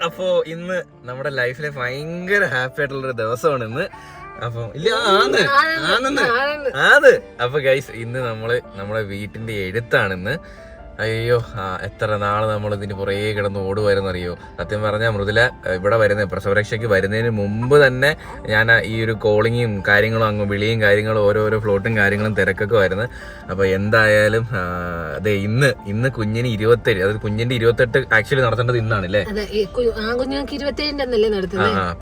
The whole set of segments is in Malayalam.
അപ്പോ ഇന്ന് നമ്മുടെ ലൈഫിലെ ഭയങ്കര ഹാപ്പി ആയിട്ടുള്ളൊരു ദിവസമാണ് ഇന്ന്. അപ്പൊ ഇല്ല അപ്പൊ ഗൈസ് ഇന്ന് നമ്മുടെ വീട്ടിന്റെ എഴുത്താണ് ഇന്ന്. അയ്യോ എത്ര നാള് നമ്മൾ ഇതിന് പുറകെ കിടന്ന് ഓടുവായിരുന്നറിയോ. സത്യം പറഞ്ഞാൽ മൃദുല ഇവിടെ പ്രസവരക്ഷയ്ക്ക് വരുന്നതിന് മുമ്പ് തന്നെ ഞാൻ ഈ ഒരു കോളിങ്ങും കാര്യങ്ങളും അങ്ങ് വിളിയും കാര്യങ്ങളും ഓരോരോ ഫ്ലോട്ടും കാര്യങ്ങളും തിരക്കൊക്കെ വരുന്നത്. അപ്പൊ എന്തായാലും അതെ ഇന്ന് കുഞ്ഞിന് 27, അതായത് കുഞ്ഞിന്റെ 28 ആക്ച്വലി നടത്തേണ്ടത് ഇന്നാണ് അല്ലേ?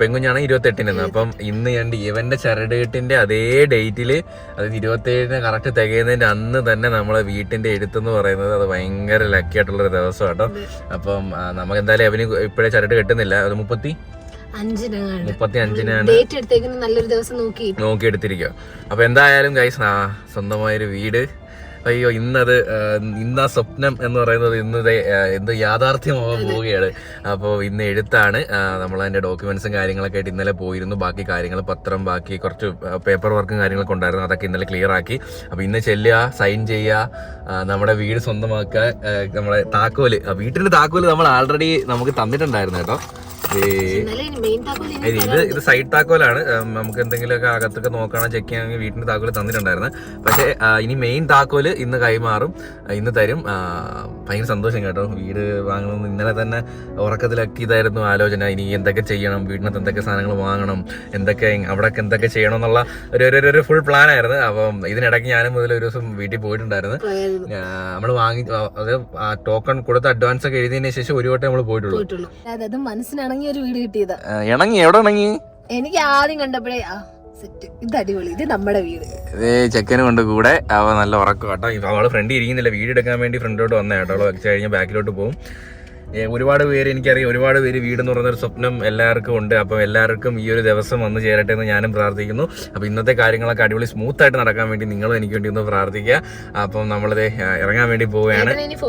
പെൺകുഞ്ഞാണ് 28-ന്. അപ്പം ഇന്ന് ഞാൻ ഇവന്റെ ചരടുകെട്ടിന്റെ അതേ ഡേറ്റില്, അതായത് 27-ന് കറക്റ്റ് തികയുന്നതിന്റെ അന്ന് തന്നെ നമ്മളെ വീട്ടിന്റെ എഴുത്തെന്ന് പറയുന്നത് അത് ഭയങ്കര ലക്കി ആയിട്ടുള്ളൊരു ദിവസം കേട്ടോ. അപ്പം നമുക്ക് എന്തായാലും അവന് ഇപ്പോഴേ ചരട് കെട്ടുന്നില്ല. അത് 35-നാണ് നല്ലൊരു ദിവസം നോക്കി എടുത്തിരിക്കുക. അപ്പൊ എന്തായാലും ഗൈസ് സ്വന്തമായൊരു വീട്. അയ്യോ ഇന്നാ സ്വപ്നം എന്ന് പറയുന്നത് എന്ത് യാഥാർത്ഥ്യമാകാൻ പോവുകയാണ്. അപ്പോൾ ഇന്ന് എഴുത്താണ്. നമ്മൾ അതിന്റെ ഡോക്യുമെന്റ്സും കാര്യങ്ങളൊക്കെ ആയിട്ട് ഇന്നലെ പോയിരുന്നു. ബാക്കി കാര്യങ്ങൾ പത്രം, ബാക്കി കുറച്ച് പേപ്പർ വർക്കും കാര്യങ്ങളൊക്കെ ഉണ്ടായിരുന്നു. അതൊക്കെ ഇന്നലെ ക്ലിയർ ആക്കി. അപ്പൊ ഇന്ന് ചെല്ലുക, സൈൻ ചെയ്യുക, നമ്മുടെ വീട് സ്വന്തമാക്കുക. നമ്മളെ താക്കോല്, വീട്ടിന്റെ താക്കോല് നമ്മൾ ആൾറെഡി നമുക്ക് തന്നിട്ടുണ്ടായിരുന്നു കേട്ടോ. ഇത് സൈഡ് താക്കോലാണ്. നമുക്ക് എന്തെങ്കിലുമൊക്കെ അകത്തൊക്കെ നോക്കണം, ചെക്ക് ചെയ്യാൻ വീട്ടിന്റെ താക്കോല് തന്നിട്ടുണ്ടായിരുന്നു. പക്ഷെ ഇനി മെയിൻ താക്കോല് ഇന്ന് കൈമാറും, ഇന്ന് തരും. ഭയങ്കര സന്തോഷം കേട്ടോ. വീട് വാങ്ങണമെന്ന് ഇന്നലെ തന്നെ ഉറക്കത്തിലൊക്കെ ഇതായിരുന്നു ആലോചന. ഇനി എന്തൊക്കെ ചെയ്യണം, വീടിനകത്ത് എന്തൊക്കെ സാധനങ്ങൾ വാങ്ങണം, അവിടെയൊക്കെ എന്തൊക്കെ ചെയ്യണം എന്നുള്ള ഒരു ഫുൾ പ്ലാൻ ആയിരുന്നു. അപ്പം ഇതിനിടയ്ക്ക് ഞാനും മുതൽ ഒരു ദിവസം വീട്ടിൽ പോയിട്ടുണ്ടായിരുന്നു. നമ്മൾ അത് ടോക്കൺ കൊടുത്ത് അഡ്വാൻസ് ഒക്കെ എഴുതിയതിനു ശേഷം ഒരു വട്ടം നമ്മൾ പോയിട്ടുള്ളൂ. ഒരു വീട് കിട്ടിയതാ. എവിടെ ഇണങ്ങി? എനിക്ക് ആദ്യം കണ്ടപ്പോഴേ ഇത് അടിപൊളി, ഇത് നമ്മുടെ വീട്. ചെക്കനും കൊണ്ട് കൂടെ അവ നല്ല ഉറക്കം കേട്ടോ. അവള് ഫ്രണ്ട് ഇരിക്കുന്നില്ല, വീട് എടുക്കാൻ വേണ്ടി ഫ്രണ്ടിലോട്ട് വന്നേ കേട്ടോ. അവള് വെച്ച് കഴിഞ്ഞാൽ ബാക്കിലോട്ട് പോകും. ഒരുപാട് പേര് എനിക്കറിയാം, ഒരുപാട് പേര് വീടെന്ന് പറയുന്നൊരു സ്വപ്നം എല്ലാവർക്കും ഉണ്ട്. അപ്പം എല്ലാവർക്കും ഈ ഒരു ദിവസം വന്നു ചേരട്ടെ എന്ന് ഞാനും പ്രാർത്ഥിക്കുന്നു. അപ്പം ഇന്നത്തെ കാര്യങ്ങളൊക്കെ അടിപൊളി സ്മൂത്ത് ആയിട്ട് നടക്കാൻ വേണ്ടി നിങ്ങളും എനിക്ക് വേണ്ടി ഒന്ന് പ്രാർത്ഥിക്കുക. അപ്പം നമ്മളിത് ഇറങ്ങാൻ വേണ്ടി പോവുകയാണ്. എനിക്ക്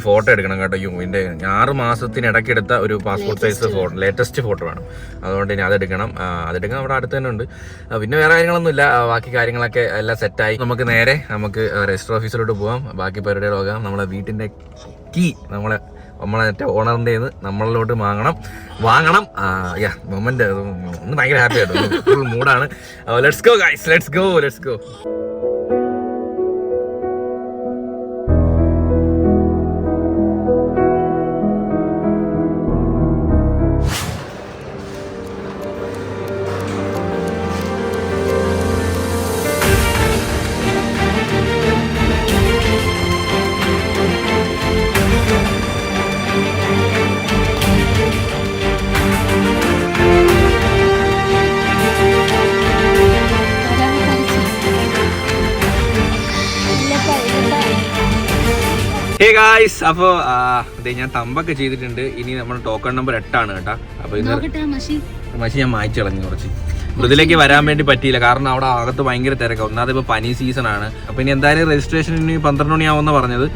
ഫോട്ടോ എടുക്കണം കേട്ടോ. എൻ്റെ 6 മാസത്തിനിടയ്ക്ക് എടുത്ത ഒരു passport size photo, latest photo വേണം. അതുകൊണ്ട് ഇനി അതെടുക്കണം. അവിടെ അടുത്ത് തന്നെ ഉണ്ട്. പിന്നെ വേറെ കാര്യങ്ങളൊന്നുമില്ല. ബാക്കി കാര്യങ്ങളൊക്കെ എല്ലാം സെറ്റായി. നമുക്ക് രജിസ്റ്റർ ഓഫീസിലോട്ട് പോകാം, ബാക്കി പരിപാടികൾ നോക്കാം. നമ്മളെ വീട്ടിന്റെ കീ നമ്മളെ ഓണറിന്റെ നമ്മളിലോട്ട് വാങ്ങണം. മൊമെന്റ് ഒന്ന് ഭയങ്കര ഹാപ്പി ആയിട്ട് ഫുൾ മൂഡാണ്. Let's go guys, let's go. Hey guys, അപ്പോ ഞാൻ തമ്പൊക്കെ ചെയ്തിട്ടുണ്ട്. ഇനി നമ്മൾ ടോക്കൺ നമ്പർ 8 ആണ് കേട്ടോ. അപ്പൊ മഷി ഞാൻ മായ്ച്ചു കളഞ്ഞു കുറച്ച്. മൃദുലേക്ക് വരാൻ വേണ്ടി പറ്റിയില്ല, കാരണം അവിടെ അകത്ത് ഭയങ്കര തിരക്കാണ്. ഒന്നാമത് ഇപ്പൊ പനി സീസൺ ആണ്. അപ്പൊ ഇനി എന്തായാലും രജിസ്ട്രേഷന് 12 മണിയാവുമെന്ന് പറഞ്ഞത്.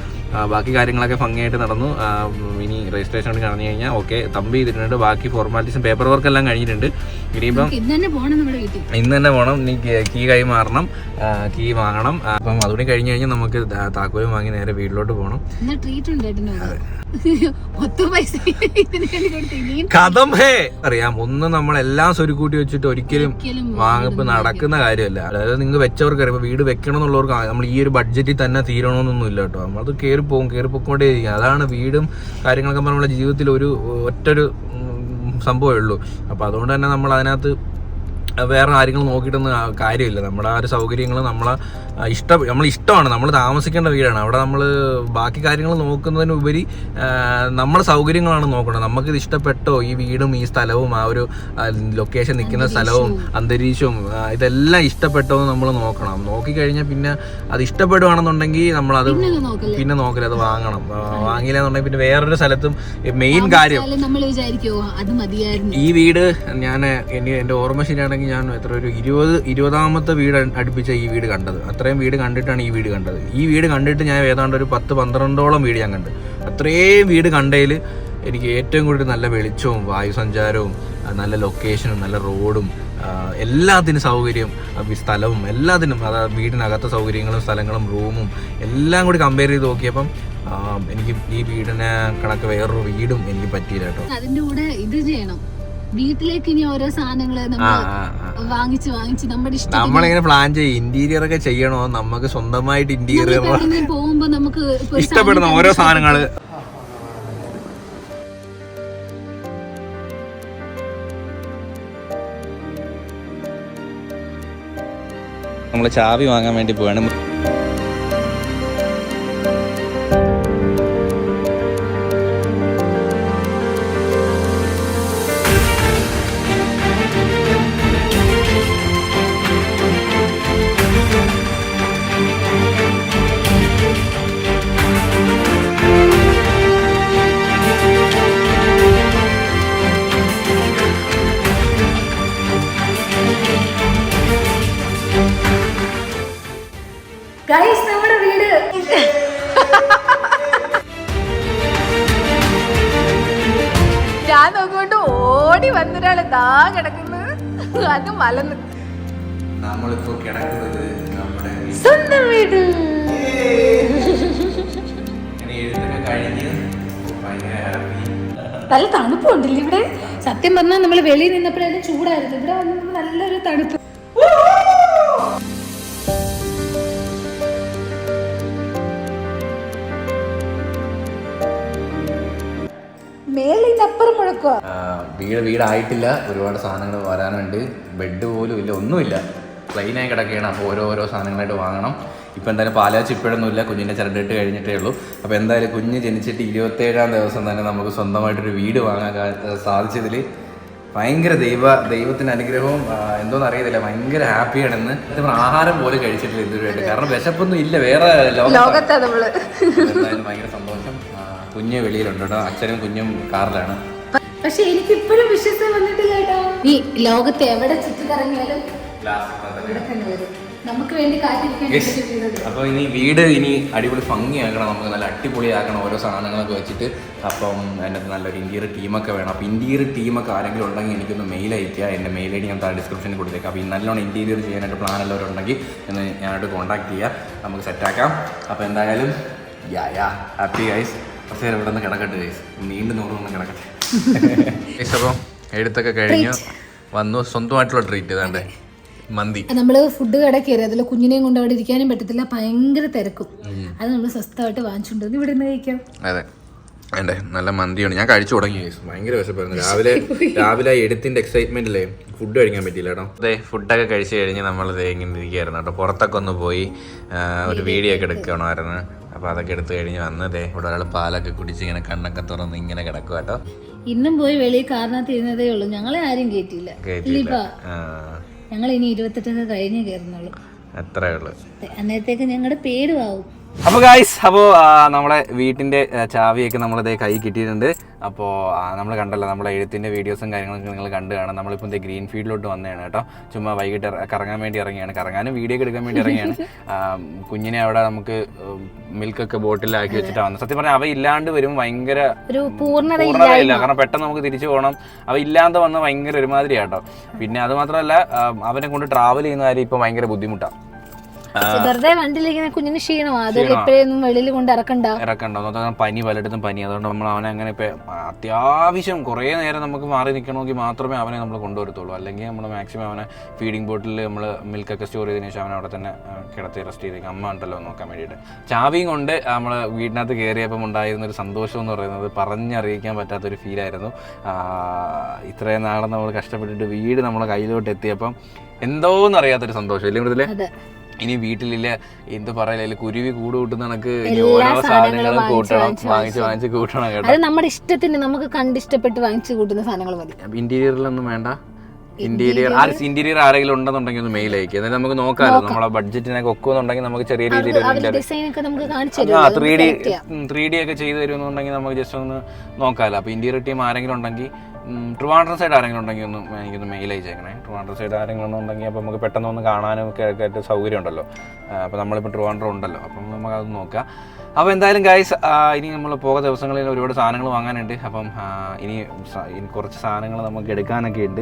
ബാക്കി കാര്യങ്ങളൊക്കെ ഭംഗിയായിട്ട് നടന്നു. ഇനി രജിസ്ട്രേഷൻ കഴിഞ്ഞു കഴിഞ്ഞാൽ ഓക്കെ, തമ്പ് ചെയ്തിട്ടുണ്ട്. ബാക്കി ഫോർമാലിറ്റീസും പേപ്പർ വർക്ക് എല്ലാം കഴിഞ്ഞിട്ടുണ്ട്. ഇനിയിപ്പം ഇന്ന് തന്നെ പോകണം. ഇനി കീ കൈമാറണം, കീ വാങ്ങണം. അപ്പം അതുകൂടി കഴിഞ്ഞ് കഴിഞ്ഞാൽ നമുക്ക് താക്കോലും വാങ്ങി നേരെ വീട്ടിലോട്ട് പോകണം. കഥം അറിയാം, ഒന്നും നമ്മളെല്ലാം സ്വരുക്കൂട്ടി വെച്ചിട്ട് ഒരിക്കലും വാങ്ങിപ്പ് നടക്കുന്ന കാര്യമല്ല. അതായത് നിങ്ങൾ വെച്ചവർക്ക് അറിയാം, വീട് വെക്കണം എന്നുള്ളവർക്ക് നമ്മൾ ഈ ഒരു ബഡ്ജറ്റിൽ തന്നെ തീരണമെന്നൊന്നും ഇല്ല കേട്ടോ. നമ്മളത് കയറിപ്പോയിക്കൊണ്ടേയിരിക്കും. അതാണ് വീടും കാര്യങ്ങളൊക്കെ നമ്മുടെ ജീവിതത്തിൽ ഒറ്റൊരു സംഭവമേ ഉള്ളൂ. അപ്പൊ അതുകൊണ്ട് തന്നെ നമ്മൾ അതിനകത്ത് വേറെ കാര്യങ്ങൾ നോക്കിയിട്ടൊന്നും കാര്യമില്ല. നമ്മുടെ ആ ഒരു സൗകര്യങ്ങൾ നമ്മളിഷ്ടമാണ്, നമ്മൾ താമസിക്കേണ്ട വീടാണ്. അവിടെ നമ്മൾ ബാക്കി കാര്യങ്ങൾ നോക്കുന്നതിനുപരി നമ്മുടെ സൗകര്യങ്ങളാണ് നോക്കുന്നത്. നമുക്കിത് ഇഷ്ടപ്പെട്ടോ, ഈ വീടും ഈ സ്ഥലവും ആ ഒരു ലൊക്കേഷൻ നിൽക്കുന്ന സ്ഥലവും അന്തരീക്ഷവും ഇതെല്ലാം ഇഷ്ടപ്പെട്ടോ എന്ന് നമ്മൾ നോക്കണം. നോക്കിക്കഴിഞ്ഞാൽ പിന്നെ അത് ഇഷ്ടപ്പെടുകയാണെന്നുണ്ടെങ്കിൽ നമ്മളത് പിന്നെ നോക്കില്ല, അത് വാങ്ങണം. വാങ്ങിയില്ല എന്നുണ്ടെങ്കിൽ പിന്നെ വേറൊരു സ്ഥലത്തും മെയിൻ കാര്യം ഈ വീട് എൻ്റെ ഓർമ്മ ശരിയാണെങ്കിൽ ഞാൻ ഒരു 20-ാമത്തെ വീട് അടുപ്പിച്ച ഈ വീട് കണ്ടത്. അത്രയും വീട് കണ്ടിട്ടാണ് ഈ വീട് കണ്ടത്. ഈ വീട് കണ്ടിട്ട് ഞാൻ ഏതാണ്ട് ഒരു 10-12ഓളം വീട് ഞാൻ കണ്ടു. അത്രയും വീട് കണ്ടതിൽ എനിക്ക് ഏറ്റവും കൂടുതൽ നല്ല വെളിച്ചവും വായുസഞ്ചാരവും നല്ല ലൊക്കേഷനും നല്ല റോഡും എല്ലാത്തിനും സൗകര്യം, സ്ഥലവും എല്ലാത്തിനും, അതായത് വീടിനകത്തെ സൗകര്യങ്ങളും സ്ഥലങ്ങളും റൂമും എല്ലാം കൂടി കമ്പയർ ചെയ്ത് നോക്കിയപ്പം എനിക്ക് ഈ വീടിനെ കണക്ക് വേറൊരു വീടും എനിക്ക് പറ്റിയില്ല കേട്ടോ. അതിന്റെ കൂടെ ഇത് ചെയ്യണം, വീട്ടിലേക്ക് ഇനി ഓരോ സാധനങ്ങള് വാങ്ങിച്ച് നമ്മുടെ ഇഷ്ടം നമ്മളിങ്ങനെ പ്ലാൻ ചെയ്യും ഇന്റീരിയർ ഒക്കെ ചെയ്യണോ, നമുക്ക് സ്വന്തമായിട്ട് ഇന്റീരിയർ പോകുമ്പോ നമുക്ക് ഇഷ്ടപ്പെടുന്ന ഓരോ സാധനങ്ങള്. നമ്മള് ചാവി വാങ്ങാൻ വേണ്ടി പോവാണ്. ഗൈസ്, നമ്മുടെ വീട് ഞാൻ നോക്കിക്കൊണ്ട് ഓടി വന്നൊരാള് ദാ കിടക്കുന്നത്, അത് മലന്ന്. നമ്മളിപ്പോ കിടക്കുന്നത് നമ്മുടെ സ്വന്തം വീട്. നല്ല തണുപ്പുണ്ടല്ലേ ഇവിടെ. സത്യം പറഞ്ഞാൽ നമ്മള് വെളിയിൽ നിന്നപ്പോഴാണ് ചൂടായിരുന്നു, ഇവിടെ വന്നപ്പോ നല്ലൊരു തണുപ്പ്. മേലിനപ്പുറം മുഴക്കുക. വീടായിട്ടില്ല, ഒരുപാട് സാധനങ്ങൾ വരാനുണ്ട്. ബെഡ് പോലും ഇല്ല, ഒന്നുമില്ല, പ്ലെയിനായി കിടക്കുകയാണ്. അപ്പോൾ ഓരോരോ സാധനങ്ങളായിട്ട് വാങ്ങണം. ഇപ്പം എന്തായാലും പാലാച്ച് ഇപ്പോഴൊന്നുമില്ല, കുഞ്ഞിൻ്റെ ചിരണ്ടിട്ട് കഴിഞ്ഞിട്ടേ ഉള്ളൂ. അപ്പോൾ എന്തായാലും കുഞ്ഞ് ജനിച്ചിട്ട് 27-ാം ദിവസം തന്നെ നമുക്ക് സ്വന്തമായിട്ടൊരു വീട് വാങ്ങാൻ സാധിച്ചതിൽ ഭയങ്കര ദൈവത്തിൻ്റെ അനുഗ്രഹവും എന്തോന്ന് അറിയത്തില്ല, ഭയങ്കര ഹാപ്പിയാണെന്ന്. ആഹാരം പോലും കഴിച്ചിട്ടില്ല ഇതുവരെയായിട്ട്, കാരണം വിശപ്പൊന്നും ഇല്ല, വേറെ ലോകത്താണ് നമ്മള്. എന്തായാലും ഭയങ്കര സന്തോഷം. കുഞ്ഞ് വെളിയിലുണ്ട് കേട്ടോ, അച്ഛനും കുഞ്ഞും കാറിലാണ്. പക്ഷെ എനിക്ക് ഇപ്പോഴും വിശ്വാസം വന്നിട്ടില്ല കേട്ടോ. ഈ ലോകത്ത് എവിടെ ചുറ്റിക്കറങ്ങിയാലും നമുക്ക് വേണ്ടി കാത്തിരിക്കാൻ. അപ്പോൾ ഇനി വീട് ഇനി അടിപൊളി ഭംഗിയാക്കണം, നമുക്ക് നല്ല അടിപൊളിയാക്കണം ഓരോ സാധനങ്ങളൊക്കെ വെച്ചിട്ട്. അപ്പം അതിനകത്ത് നല്ലൊരു ഇന്റീരിയർ ടീമൊക്കെ വേണം. അപ്പോൾ ഇന്റീരിയർ ടീമൊക്കെ ആരെങ്കിലും ഉണ്ടെങ്കിൽ എനിക്കൊന്ന് മെയിൽ അയക്കുക. എൻ്റെ മെയിൽ ഐ ഡി ഞാൻ ഡിസ്ക്രിപ്ഷനിൽ കൊടുത്തേക്കാം. അപ്പോൾ ഈ നല്ലോണം ഇന്റീരിയർ ചെയ്യാനായിട്ട് പ്ലാൻ എല്ലാവരും ഉണ്ടെങ്കിൽ എന്ന് ഞാനായിട്ട് കോൺടാക്ട് ചെയ്യുക, നമുക്ക് സെറ്റാക്കാം. അപ്പോൾ എന്തായാലും ഹാപ്പി ഗൈസ്. പക്ഷേ ഇവിടെ നിന്ന് കിടക്കട്ടെ ഗൈസ്, നീണ്ടു നൂറൊന്നും കിടക്കട്ടെ. അപ്പോൾ എഴുത്തൊക്കെ കഴിഞ്ഞു വന്നു, സ്വന്തമായിട്ടുള്ള ട്രീറ്റ് ഇതാണ്ടേ മന്തി. നമ്മള് ഫുഡ് കട കയറി, അതിൽ കുഞ്ഞിനെയും കൊണ്ട് അവിടെ ഇരിക്കാനും പറ്റത്തില്ല, ഭയങ്കര തിരക്കും. അത് നമ്മൾ സ്വസ്ഥമായിട്ട് വാങ്ങിച്ചുകൊണ്ടുവന്ന് ഇവിടെ നിന്ന് കഴിക്കാം. അതെ വേണ്ടേ, നല്ല മന്തിയാണ്. ഞാൻ കഴിച്ചു തുടങ്ങി, ഭയങ്കര വിശപ്പായിരുന്നു. രാവിലെ എഴുത്തിന്റെ എക്സൈറ്റ്മെന്റിലേ ഫുഡ് കഴിക്കാൻ പറ്റിയില്ല കേട്ടോ. അതെ, ഫുഡൊക്കെ കഴിച്ചു കഴിഞ്ഞ് നമ്മൾ ഇങ്ങനെ ഇരിക്കുകയായിരുന്നു കേട്ടോ. പുറത്തൊക്കെ ഒന്ന് പോയി ഒരു വീഡിയോ ഒക്കെ എടുക്കണമായിരുന്നു. അപ്പോൾ അതൊക്കെ എടുത്തു കഴിഞ്ഞ് വന്നതേ ഇവിടെ ഒരാൾ പാലൊക്കെ കുടിച്ച് ഇങ്ങനെ കണ്ണൊക്കെ തുറന്ന് ഇങ്ങനെ കിടക്കും കേട്ടോ. ഇന്നും പോയി വെളിയിൽ കാറിനകത്ത് ഇരുന്നതേ ഉള്ളൂ, ഞങ്ങളെ ആരും കേട്ടില്ല. ഞങ്ങൾ ഇനി 28 കഴിഞ്ഞേ കയറുന്നുള്ളൂ, അത്രേ ഉള്ളൂ. അന്നേരത്തേക്ക് ഞങ്ങളുടെ പേരും ആവും. അപ്പോൾ ഗായ്സ്, അപ്പോൾ നമ്മുടെ വീട്ടിൻ്റെ ചാവിയൊക്കെ നമ്മളിതേ കൈ കിട്ടിയിട്ടുണ്ട്. അപ്പോൾ നമ്മൾ കണ്ടല്ലോ, നമ്മുടെ എഴുത്തിൻ്റെ വീഡിയോസും കാര്യങ്ങളൊക്കെ നിങ്ങൾ കണ്ടു കാണാം. നമ്മളിപ്പോൾ ഇതേ ഗ്രീൻ ഫീൽഡിലോട്ട് വന്നതാണ് കേട്ടോ. ചുമ്മാ വൈകിട്ട് കറങ്ങാൻ വേണ്ടി ഇറങ്ങിയാണ്, കറങ്ങാനും വീഡിയോ ഒക്കെ എടുക്കാൻ വേണ്ടി ഇറങ്ങിയാണ്. കുഞ്ഞിനെ അവിടെ നമുക്ക് മിൽക്കൊക്കെ ബോട്ടിലാക്കി വെച്ചിട്ടാണ് വന്നത്. സത്യം പറഞ്ഞാൽ അവ ഇല്ലാണ്ട് വരുമ്പോൾ ഭയങ്കര പൂർണ്ണതയില്ല, കാരണം പെട്ടെന്ന് നമുക്ക് തിരിച്ചു പോകണം. അവ ഇല്ലാണ്ട് വന്ന് ഭയങ്കര ഒരുമാതിരി കേട്ടോ. പിന്നെ അത് മാത്രമല്ല, അവനെ കൊണ്ട് ട്രാവൽ ചെയ്യുന്ന കാര്യം ഇപ്പോൾ ഭയങ്കര ബുദ്ധിമുട്ടാണ്. വെറുതെ വണ്ടിയിലേക്ക് കുഞ്ഞിന് ക്ഷീണമാ, അതുകൊണ്ട് എപ്പോഴൊന്നും വെളിയിൽ കൊണ്ട് ഇറക്കണ്ടോ. പനി, പലയിടത്തും പനി. അതുകൊണ്ട് നമ്മൾ അവനെ അങ്ങനെ അത്യാവശ്യം കുറേ നേരം നമുക്ക് മാറി നിൽക്കണമെങ്കിൽ മാത്രമേ അവനെ നമ്മൾ കൊണ്ടുവരത്തുള്ളൂ. അല്ലെങ്കിൽ നമ്മൾ മാക്സിമം അവനെ ഫീഡിംഗ് ബോട്ടിൽ നമ്മൾ മിൽക്കൊക്കെ സ്റ്റോർ ചെയ്തതിനു ശേഷം അവനെ അവിടെ തന്നെ കിടത്തി റെസ്റ്റ് ചെയ്തേക്കും. അമ്മ ഉണ്ടല്ലോ നോക്കാൻ വേണ്ടിയിട്ട്. ചാവിയും കൊണ്ട് നമ്മൾ വീടിനകത്ത് കയറിയപ്പം ഉണ്ടായിരുന്നൊരു സന്തോഷം എന്ന് പറയുന്നത് പറഞ്ഞറിയിക്കാൻ പറ്റാത്തൊരു ഫീലായിരുന്നു. ഇത്രയും നാളെ നമ്മൾ കഷ്ടപ്പെട്ടിട്ട് വീട് നമ്മളെ കയ്യിലോട്ട് എത്തിയപ്പം എന്തോന്നറിയാത്തൊരു സന്തോഷം ഇല്ലേ മൃദുലേ? ഇനി വീട്ടിലില്ല എന്ത് പറയല, കുരുവി കൂട് കൂട്ടുന്ന കണക്ക് ഓരോ സാധനങ്ങളും കൂട്ടണം, വാങ്ങിച്ച് കൂട്ടണം കേട്ടോ. അത് നമ്മുടെ ഇഷ്ടത്തിന് നമുക്ക് കണ്ടിഷ്ടപ്പെട്ട് വാങ്ങിച്ചു കൂട്ടുന്ന സാധനങ്ങൾ മതി. ഇന്റീരിയറിലൊന്നും വേണ്ട. ഇന്റീരിയർ ആരെങ്കിലും ഉണ്ടെന്നുണ്ടെങ്കിൽ ഒന്ന് മെയിൽ അയക്കുക, എന്നിട്ട് നമുക്ക് നോക്കാമല്ലോ നമ്മളെ ബഡ്ജറ്റിനൊക്കെ ഒക്കുന്നുണ്ടെങ്കിൽ നമുക്ക് ചെറിയ രീതിയിൽ 3D ഒക്കെ ചെയ്തു തരുമെന്നുണ്ടെങ്കിൽ നമുക്ക് ജസ്റ്റ് ഒന്ന് നോക്കാമല്ലോ. അപ്പോൾ ഇന്റീരിയർ ടീം ആരെങ്കിലും ഉണ്ടെങ്കിൽ ട്രിവാൻഡ്രം സൈഡ് ആരെങ്കിലും ഉണ്ടെങ്കിൽ എനിക്കൊന്ന് മെയിൽ അയച്ചേക്കണേ. ട്രിവാൻഡ്രം സൈഡ് ആരെങ്കിലും ഉണ്ടെങ്കിൽ അപ്പോൾ നമുക്ക് പെട്ടെന്ന് ഒന്ന് കാണാനും ഒക്കെ ആയിട്ട് സൗകര്യം ഉണ്ടല്ലോ. അപ്പോൾ നമ്മളിപ്പോൾ ട്രിവാൻഡ്രം ഉണ്ടല്ലോ, അപ്പം നമുക്കത് നോക്കാം. അപ്പോൾ എന്തായാലും ഗൈസ്, ഇനി നമ്മൾ പോകുന്ന ദിവസങ്ങളിൽ ഒരുപാട് സാധനങ്ങൾ വാങ്ങാനുണ്ട്. അപ്പം ഇനി കുറച്ച് സാധനങ്ങൾ നമുക്ക് എടുക്കാനൊക്കെ ഉണ്ട്.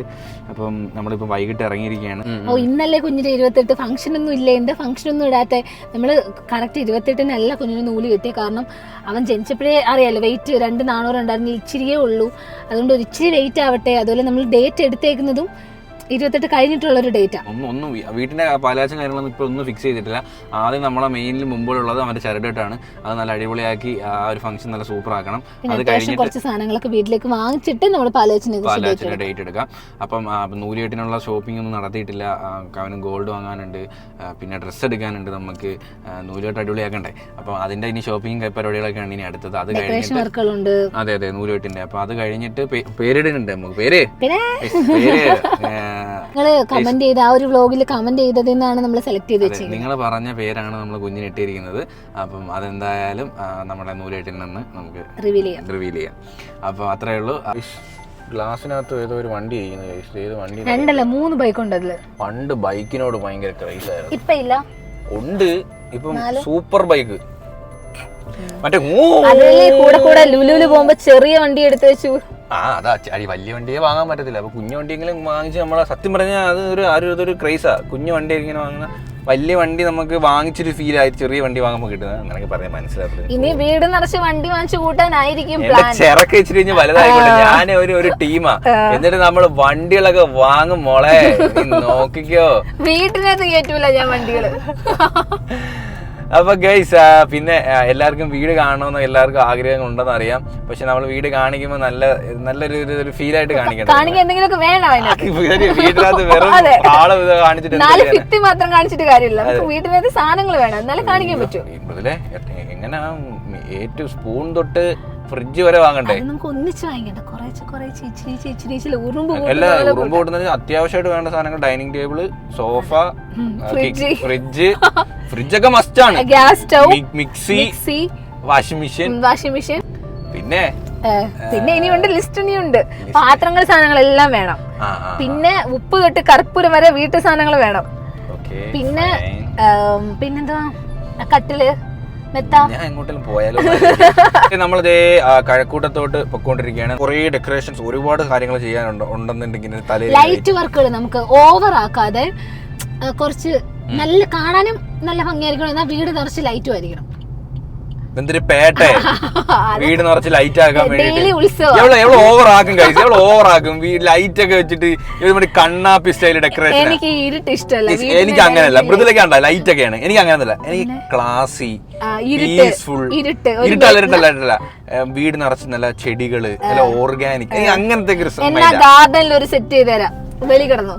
അപ്പം നമ്മളിപ്പോൾ വൈകിട്ട് ഇറങ്ങിയിരിക്കുകയാണ്. ഇന്നല്ലേ കുഞ്ഞിന്റെ 28 ഫംഗ്ഷൻ ഒന്നും ഇല്ല, എന്താ ഫംഗ്ഷൻ ഒന്നും ഇടാത്തെ? നമ്മള് കറക്റ്റ് 28-നല്ല കുഞ്ഞിന് നൂല് കിട്ടിയ. കാരണം അവൻ ജനിച്ചപ്പോഴേ അറിയാലോ വെയിറ്റ് 2 നാണൂറ് ഉണ്ടായിരുന്നില്ല, ഇച്ചിരിയേ ഉള്ളൂ. അതുകൊണ്ട് ഒരു ഇച്ചിരി വെയിറ്റ് ആവട്ടെ. അതുപോലെ നമ്മൾ ഡേറ്റ് എടുത്തേക്കുന്നതും 28 കഴിഞ്ഞിട്ടുള്ളൊരു ഡേറ്റാ. ഒന്നും വീട്ടിന്റെ പാലാച്ചും കാര്യങ്ങളൊന്നും ഇപ്പോൾ ഒന്നും ഫിക്സ് ചെയ്തിട്ടില്ല. ആദ്യം നമ്മളെ മെയിനിൽ മുമ്പിലുള്ളത് അവന്റെ ചരടിട്ടാണ്. അത് നല്ല അടിപൊളിയാക്കി ആ ഒരു ഫംഗ്ഷൻ നല്ല സൂപ്പർ ആക്കണം. അത് കഴിഞ്ഞിട്ട് കുറച്ച് സാധനങ്ങളൊക്കെ വീട്ടിലേക്ക് വാങ്ങിച്ചിട്ട് നമ്മൾ പാലാച്ചിന് ഡേറ്റ് എടുക്കാം. അപ്പം നൂലികെട്ടിനുള്ള ഷോപ്പിംഗ് ഒന്നും നടത്തിയിട്ടില്ല. അവന് ഗോൾഡ് വാങ്ങാനുണ്ട്, പിന്നെ ഡ്രസ്സ് എടുക്കാനുണ്ട്, നമുക്ക് നൂലുകെട്ട് അടിപൊളിയാക്കണ്ടേ. അപ്പം അതിന്റെ ഇനി ഷോപ്പിംഗ് പരിപാടികളൊക്കെയാണ് ഇനി അടുത്തത്. അത് കഴിഞ്ഞിട്ട് അതെ നൂലുകെട്ടിന്റെ. അപ്പൊ അത് കഴിഞ്ഞിട്ട് പേരിടുന്നുണ്ട് നമുക്ക്. പേര് നിങ്ങള് കമന്റ് ചെയ്ത് ആ ഒരു വ്ലോഗിൽ കമന്റ് ചെയ്തതിൽ നിന്നാണ് നമ്മൾ സെലക്ട് ചെയ്ത് വെച്ചത്. നിങ്ങൾ പറഞ്ഞ പേരാണ് നമ്മൾ കുഞ്ഞിന് ഇട്ടിരിക്കുന്നത്. അപ്പം അതെന്തായാലും നമ്മുടെ നൂലേട്ടിൽ നിന്ന് നമുക്ക് റിവീൽ ചെയ്യാം. അപ്പൊ അത്രേ ഉള്ളൂ. ഗ്ലാസിനകത്ത് ഏതോ ഒരു വണ്ടി ചെയ്യുന്നത്. ഏത് വണ്ടി? 2-3 ബൈക്ക് ഉണ്ട് അതില്. പണ്ട് ബൈക്കിനോട് ഭയങ്കര ക്രൈസ് ആയിരുന്നു. ഇപ്പൊ ഇല്ല, ഉണ്ട്. ഇപ്പം സൂപ്പർ ബൈക്ക് മറ്റേ കൂടെ ലുലുവില് പോകുമ്പോ ചെറിയ വണ്ടി എടുത്ത് വെച്ചു. അതാ വലിയ വണ്ടിയെ വാങ്ങാൻ പറ്റത്തില്ല. അപ്പൊ കുഞ്ഞു വണ്ടിയെങ്കിലും വാങ്ങിച്ച് നമ്മളെ സത്യം പറഞ്ഞാൽ അതൊരു ക്രൈസാ. കുഞ്ഞു വണ്ടി ഇങ്ങനെ വാങ്ങുന്ന, വലിയ വണ്ടി നമുക്ക് വാങ്ങിച്ചൊരു ഫീൽ ആയി ചെറിയ വണ്ടി വാങ്ങുമ്പോൾ കിട്ടുന്നത്. അങ്ങനെ പറയാൻ മനസ്സിലാക്കുന്നത്. ഇനി വീട് നിറച്ച് വണ്ടി വാങ്ങിച്ചു കൂട്ടാനായിരിക്കും ചിറക്ക് വെച്ചിട്ട് കഴിഞ്ഞ് വലുതായിക്കോട്ടെ. ഞാൻ ഒരു ടീമാ. എന്നിട്ട് നമ്മള് വണ്ടികളൊക്കെ വാങ്ങും മോളെ, നോക്കിക്കോ. വീട്ടിനകത്ത് കയറ്റൂല ഞാൻ വണ്ടികള്. അപ്പൊ ഗൈസ്, പിന്നെ എല്ലാവർക്കും വീട് കാണണമെന്ന് എല്ലാവർക്കും ആഗ്രഹം ഉണ്ടെന്ന് അറിയാം. പക്ഷെ നമ്മൾ വീട് കാണിക്കുമ്പോൾ നല്ലൊരു ഫീൽ ആയിട്ട് കാണിക്കണം. എന്തെങ്കിലുമൊക്കെ വേണം. വീട്ടിനകത്ത് വെറും ആള് കാണിച്ചിട്ട് മാത്രം കാണിച്ചിട്ട് കാര്യമില്ല. വീട്ടിനകത്ത് സാധനങ്ങൾ വേണം, എന്നാലും കാണിക്കാൻ പറ്റും. എങ്ങനെ ഏറ്റവും സ്പൂൺ തൊട്ട് ഫ്രിഡ്ജ് വരെ വാങ്ങണ്ടേ? നമുക്ക് ഒന്നിച്ച് വാങ്ങിക്കണ്ട, ഉറുമ്പ് കൂട്ടുന്നത് അത്യാവശ്യമായിട്ട് വേണ്ട സാധനങ്ങൾ. ഡൈനിങ് ടേബിള്, സോഫ, ഫ്രിഡ്ജൊക്കെ മസ്റ്റാണ്. Gas stove, mixie, washing machine. പിന്നെ ഇനിയുണ്ട്, ലിസ്റ്റ് ഇനിയുണ്ട്. പാത്രങ്ങൾ, സാധനങ്ങളെല്ലാം വേണം. പിന്നെ ഉപ്പ് തൊട്ട് കർപ്പൂരം വരെ വീട്ടു സാധനങ്ങൾ വേണം. പിന്നെ പിന്നെന്താ, കട്ടില്, ഞാൻ എങ്ങോട്ടും പോയാലും നമ്മളിതേ കഴക്കൂട്ടത്തോട്ട് പൊക്കോണ്ടിരിക്കുകയാണ്. കുറെ ഡെക്കറേഷൻസ്, ഒരുപാട് കാര്യങ്ങൾ ചെയ്യാനുണ്ടെന്നുണ്ടെങ്കിൽ ലൈറ്റ് വർക്കുകൾ നമുക്ക് ഓവർ ആക്കാതെ കുറച്ച് നല്ല കാണാനും നല്ല ഭംഗിയായിരിക്കണം. എന്നാൽ വീട് നിറച്ച് ലൈറ്റും ആയിരിക്കണം. എന്തൊരു പേട്ടെ, വീട് നിറച്ച് ലൈറ്റ് ആക്കാൻ വേണ്ടി ഓവർ ആക്കും കഴിച്ചു. എവള് ഓവർ ആക്കും ലൈറ്റ് ഒക്കെ വെച്ചിട്ട്. കണ്ണാപ്പി സ്റ്റൈൽ ഡെക്കറേഷൻ എനിക്ക് ഇരുട്ട് ഇഷ്ടമല്ല. എനിക്ക് അങ്ങനെയല്ല. മൃദുലൊക്കെ ഉണ്ടോ ലൈറ്റ് ഒക്കെയാണ്. എനിക്ക് അങ്ങനെയല്ല. എനിക്ക് ക്ലാസി, പീസ്ഫുൾ. ഇരുട്ടല്ല, വീട് നിറച്ച് നല്ല ചെടികള്, നല്ല ഓർഗാനിക്, അങ്ങനത്തെ ഗാർഡനിൽ ഒരു സെറ്റ് ചെയ്ത് തരാം. വെളി കിടന്നു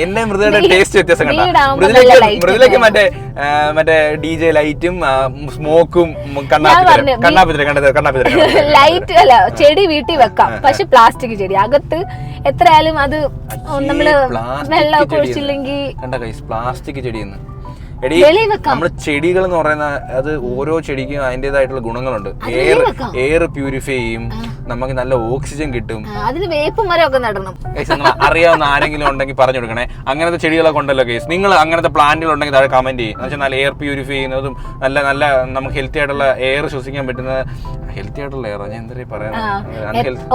എന്നെ മൃദുലയുടെ ടേസ്റ്റ് വ്യത്യാസം കണ്ട. മൃദുലയ്ക്ക് മറ്റേ DJ ലൈറ്റും സ്മോക്കും കണ്ണാപ്പിത്തിര ലൈറ്റ് അല്ല. ചെടി വീട്ടിൽ വെക്കാം, പക്ഷെ പ്ലാസ്റ്റിക് ചെടി അകത്ത് എത്രയായാലും അത് നമ്മള് വെള്ളമൊക്കെ ഒഴിച്ചില്ലെങ്കിൽ പ്ലാസ്റ്റിക് ചെടിയെന്ന്. നമ്മള് ചെടികൾ എന്ന് പറയുന്ന അത് ഓരോ ചെടിക്കും അതിന്റേതായിട്ടുള്ള ഗുണങ്ങളുണ്ട്. എയർ പ്യൂരിഫൈ ചെയ്യും, നമുക്ക് നല്ല ഓക്സിജൻ കിട്ടും. അതിന് വേപ്പ് മരമൊക്കെ നടണം. അറിയാവുന്ന ആരെങ്കിലും ഉണ്ടെങ്കിൽ പറഞ്ഞു കൊടുക്കണേ. അങ്ങനത്തെ ചെടികളൊക്കെ ഉണ്ടല്ലോ കേസ്. നിങ്ങൾ അങ്ങനത്തെ പ്ലാന്റുകൾ ഉണ്ടെങ്കിൽ താഴെ കമന്റ് ചെയ്യും. എന്ന് വെച്ചാൽ നല്ല എയർ പ്യൂരിഫൈ ചെയ്യുന്നതും നല്ല നമുക്ക് ഹെൽത്തി ആയിട്ടുള്ള എയർ ശ്വസിക്കാൻ പറ്റുന്ന ഹെൽത്തി ആയിട്ടുള്ള എയർ. ഞാൻ എന്താ പറയാ,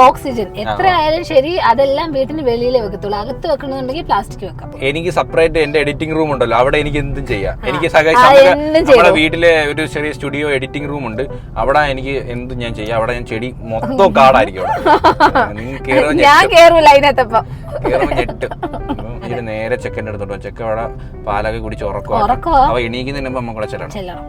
ഓക്സിജൻ എത്ര ആയാലും ശരി, അതെല്ലാം വീട്ടിന് വെളിയിലേ വെക്കത്തുള്ളൂ. അകത്ത് വെക്കണമെന്നുണ്ടെങ്കിൽ പ്ലാസ്റ്റിക് വെക്കാം. എനിക്ക് സെപ്പറേറ്റ് എന്റെ എഡിറ്റിംഗ് റൂം ഉണ്ടല്ലോ, അവിടെ എനിക്ക് എന്തും ചെയ്യാം. എനിക്ക് നമ്മുടെ വീട്ടിലെ ഒരു ചെറിയ സ്റ്റുഡിയോ എഡിറ്റിംഗ് റൂം ഉണ്ട്. അവിടെ എനിക്ക് എന്തും ഞാൻ ചെയ്യാം. അവിടെ ഞാൻ ചെടി മൊത്തം കാടായിരിക്കും. നേരെ ചെക്കൻ്റെ അടുത്തോട്ടോ. ചെക്ക അവിടെ പാലൊക്കെ കുടിച്ച് ഉറക്കമാണ്. അവ എണീക്കുന്നതിന് മുമ്പ് നമ്മളെ ചെല്ലണം.